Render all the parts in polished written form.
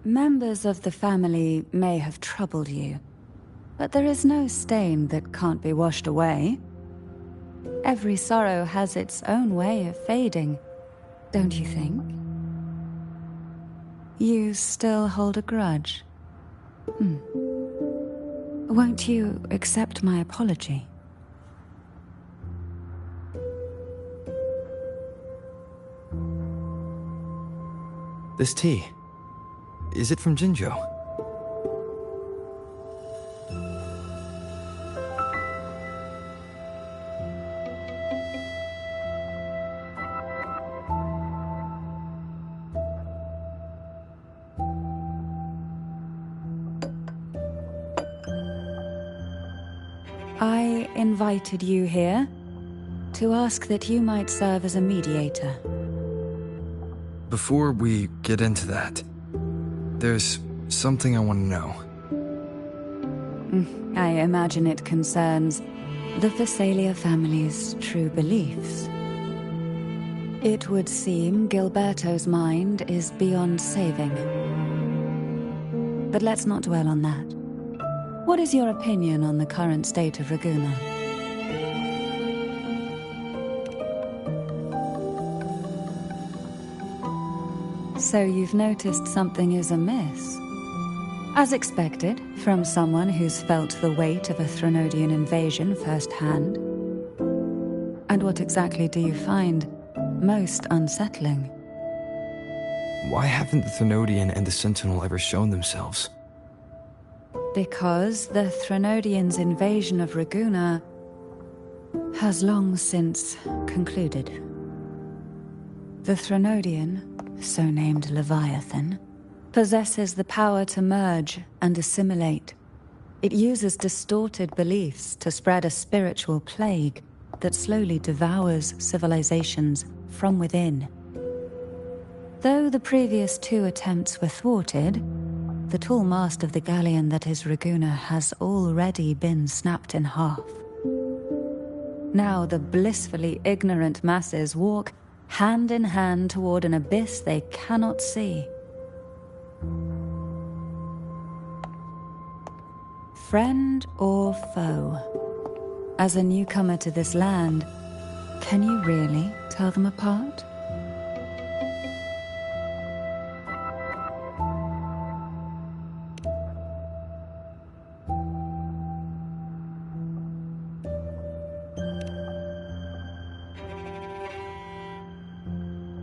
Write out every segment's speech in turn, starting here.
Members of the family may have troubled you, but there is no stain that can't be washed away. Every sorrow has its own way of fading, don't you think? You still hold a grudge? Won't you accept my apology? This tea, is it from Jinzhou? I invited you here to ask that you might serve as a mediator. Before we get into that, there's something I want to know. I imagine it concerns the Thessalia family's true beliefs. It would seem Gilberto's mind is beyond saving. But let's not dwell on that. What is your opinion on the current state of Ragusa? So you've noticed something is amiss. As expected, from someone who's felt the weight of a Threnodian invasion firsthand. And what exactly do you find most unsettling? Why haven't the Threnodian and the Sentinel ever shown themselves? Because the Threnodians' invasion of Ragusa has long since concluded. The Threnodian, so named Leviathan, possesses the power to merge and assimilate. It uses distorted beliefs to spread a spiritual plague that slowly devours civilizations from within. Though the previous two attempts were thwarted, the tall mast of the galleon that is Ragusa has already been snapped in half. Now the blissfully ignorant masses walk hand in hand toward an abyss they cannot see. Friend or foe? As a newcomer to this land, can you really tell them apart?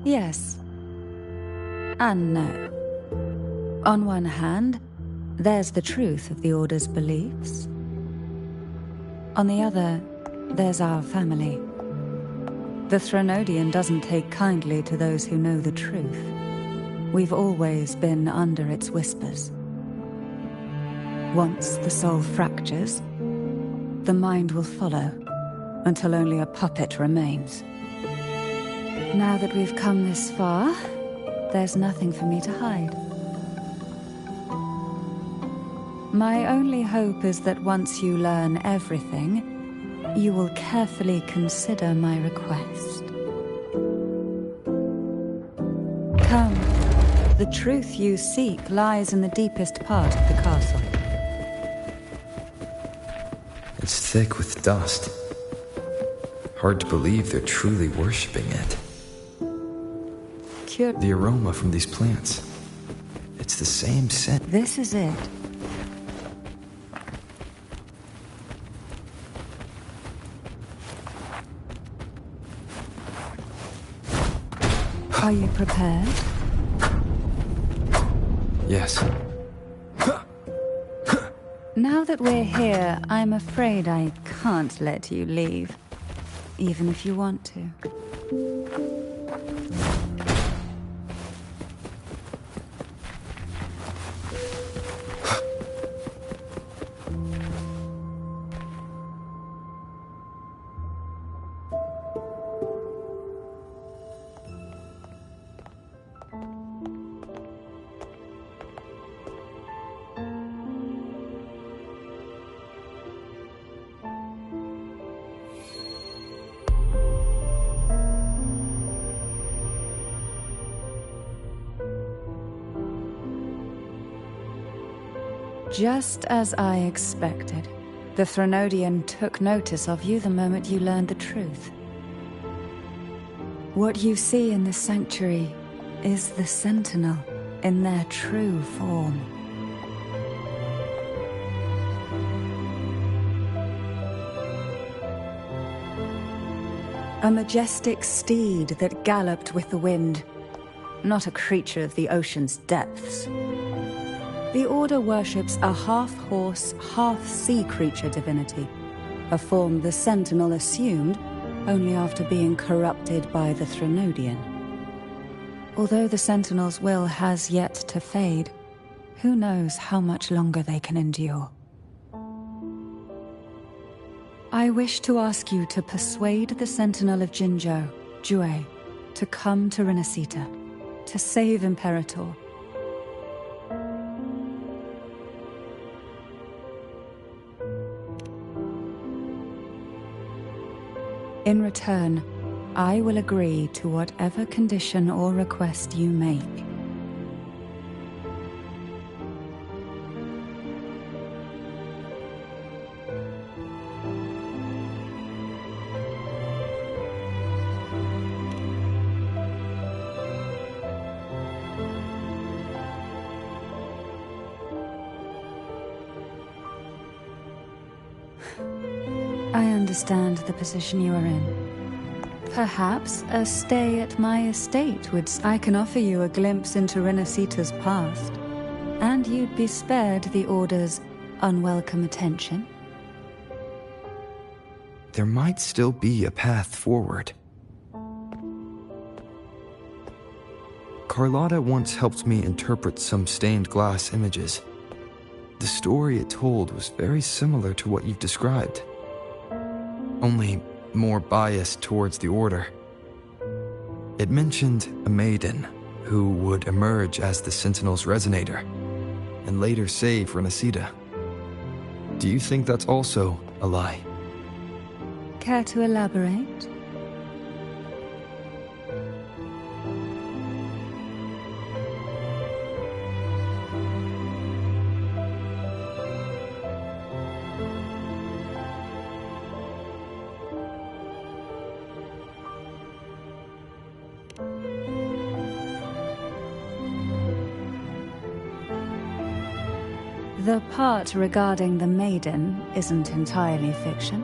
Yes. And no. On one hand, there's the truth of the Order's beliefs. On the other, there's our family. The Threnodian doesn't take kindly to those who know the truth. We've always been under its whispers. Once the soul fractures, the mind will follow, until only a puppet remains. Now that we've come this far, there's nothing for me to hide. My only hope is that once you learn everything, you will carefully consider my request. Come, the truth you seek lies in the deepest part of the castle. It's thick with dust. Hard to believe they're truly worshipping it. The aroma from these plants. It's the same scent. This is it. Are you prepared? Yes. Now that we're here, I'm afraid I can't let you leave. Even if you want to. Just as I expected, the Threnodian took notice of you the moment you learned the truth. What you see in the sanctuary is the Sentinel in their true form. A majestic steed that galloped with the wind, not a creature of the ocean's depths. The Order worships a half-horse, half-sea creature divinity, a form the Sentinel assumed only after being corrupted by the Threnodian. Although the Sentinel's will has yet to fade, who knows how much longer they can endure. I wish to ask you to persuade the Sentinel of Jinzhou, Jue, to come to Renacita, to save Imperator. In return, I will agree to whatever condition or request you make. I understand the position you are in. Perhaps a stay at my estate would... I can offer you a glimpse into Renacita's past, and you'd be spared the Order's unwelcome attention. There might still be a path forward. Carlotta once helped me interpret some stained glass images. The story it told was very similar to what you've described, only more biased towards the Order. It mentioned a maiden who would emerge as the Sentinel's resonator and later save Renacita. Do you think that's also a lie? Care to elaborate? The part regarding the maiden isn't entirely fiction.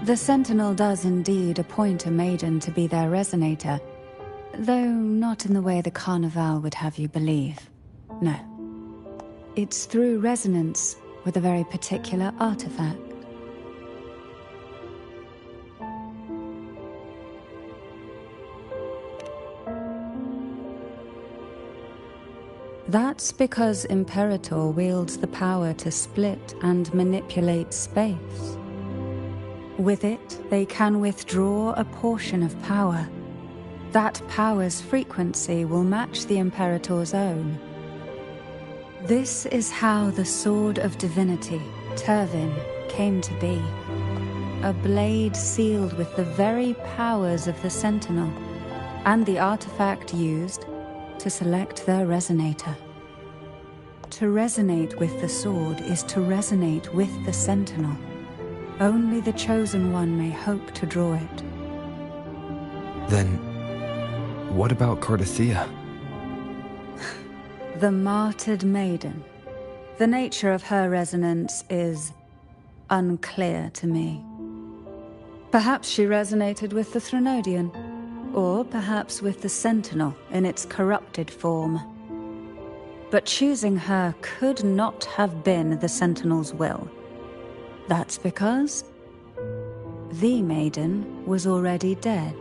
The Sentinel does indeed appoint a maiden to be their resonator, though not in the way the Carnival would have you believe. No. It's through resonance with a very particular artifact. That's because Imperator wields the power to split and manipulate space. With it, they can withdraw a portion of power. That power's frequency will match the Imperator's own. This is how the Sword of Divinity, Turvin, came to be. A blade sealed with the very powers of the Sentinel, and the artifact used to select their resonator. To resonate with the sword is to resonate with the Sentinel. Only the Chosen One may hope to draw it. Then, what about Cardathea? The martyred maiden. The nature of her resonance is unclear to me. Perhaps she resonated with the Threnodian, or perhaps with the Sentinel in its corrupted form. But choosing her could not have been the Sentinel's will. That's because the maiden was already dead.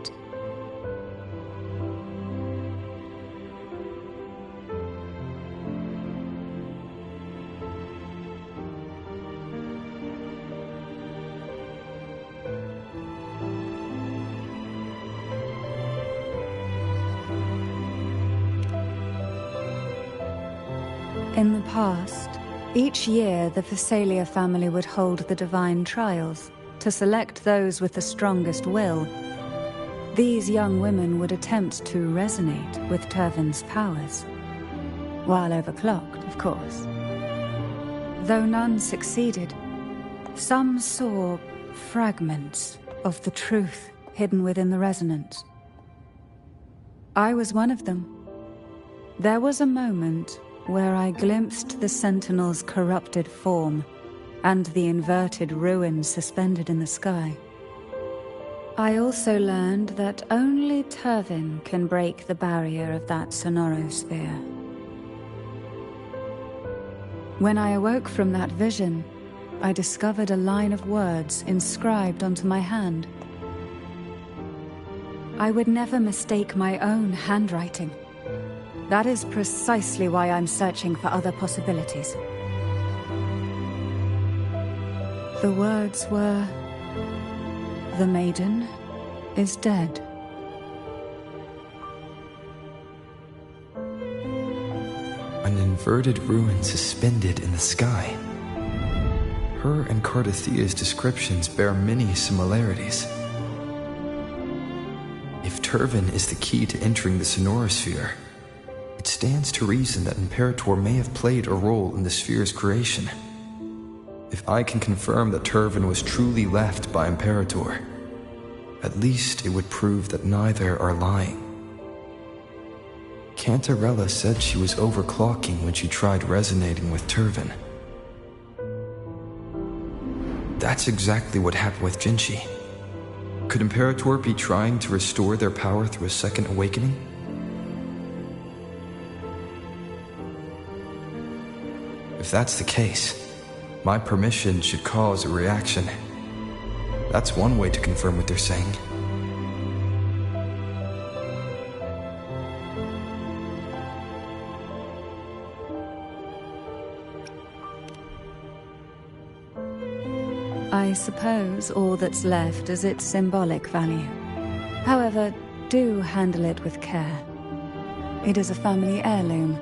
In the past, each year the Thessalia family would hold the Divine Trials to select those with the strongest will. These young women would attempt to resonate with Turvin's powers. While overclocked, of course. though none succeeded, some saw fragments of the truth hidden within the resonance. I was one of them. There was a moment where I glimpsed the Sentinel's corrupted form and the inverted ruins suspended in the sky. I also learned that only Turvin can break the barrier of that sonorosphere. When I awoke from that vision, I discovered a line of words inscribed onto my hand. I would never mistake my own handwriting. That is precisely why I'm searching for other possibilities. The words were, "The maiden is dead." An inverted ruin suspended in the sky. Her and Cardathia's descriptions bear many similarities. If Turvin is the key to entering the Sonorosphere, it stands to reason that Imperator may have played a role in the sphere's creation. If I can confirm that Turvin was truly left by Imperator, at least it would prove that neither are lying. Cantarella said she was overclocking when she tried resonating with Turvin. That's exactly what happened with Jinchi. Could Imperator be trying to restore their power through a second awakening? If that's the case, my permission should cause a reaction. That's one way to confirm what they're saying. I suppose all that's left is its symbolic value. However, do handle it with care. It is a family heirloom.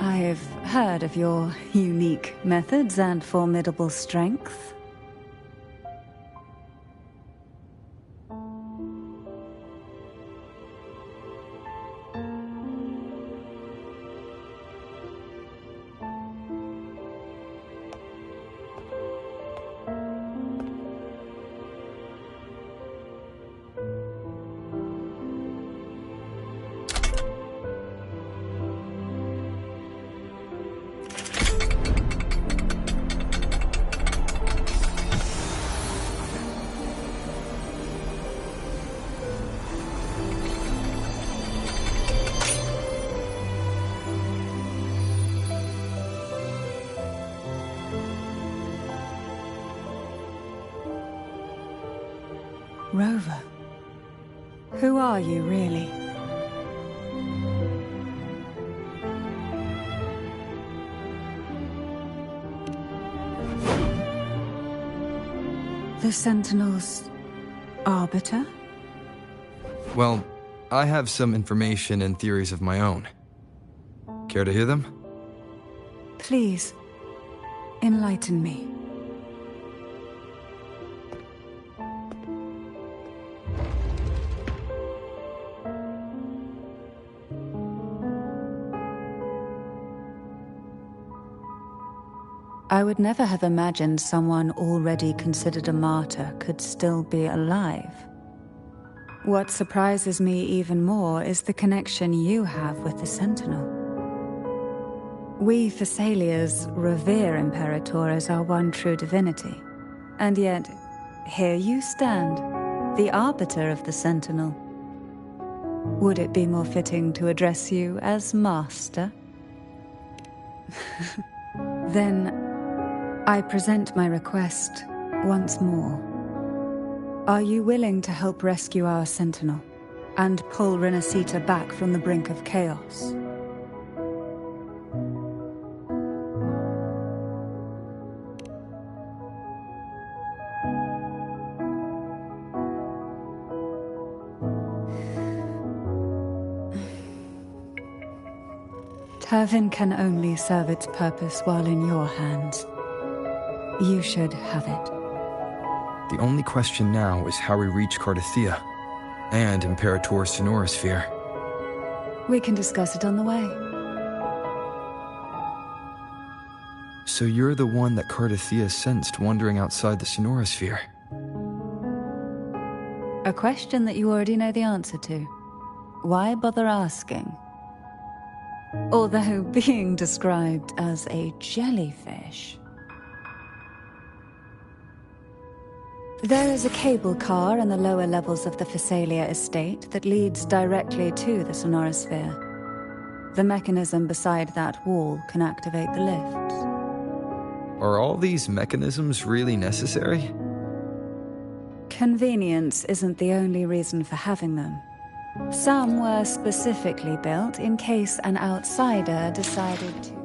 I've heard of your unique methods and formidable strength. Rover, who are you really? The Sentinel's arbiter? Well, I have some information and theories of my own. Care to hear them? Please, enlighten me. I would never have imagined someone already considered a martyr could still be alive. What surprises me even more is the connection you have with the Sentinel. We Thessalians revere Imperator as our one true divinity, and yet, here you stand, the arbiter of the Sentinel. Would it be more fitting to address you as Master? Then, I present my request once more. Are you willing to help rescue our Sentinel and pull Renacita back from the brink of chaos? Turvin can only serve its purpose while in your hands. You should have it. The only question now is how we reach Cardathia and Imperator's Sonorosphere. We can discuss it on the way. So you're the one that Cardathia sensed wandering outside the Sonorosphere. A question that you already know the answer to. Why bother asking? Although being described as a jellyfish. There is a cable car in the lower levels of the Physalia estate that leads directly to the Sonorosphere. The mechanism beside that wall can activate the lifts. Are all these mechanisms really necessary? Convenience isn't the only reason for having them. Some were specifically built in case an outsider decided to...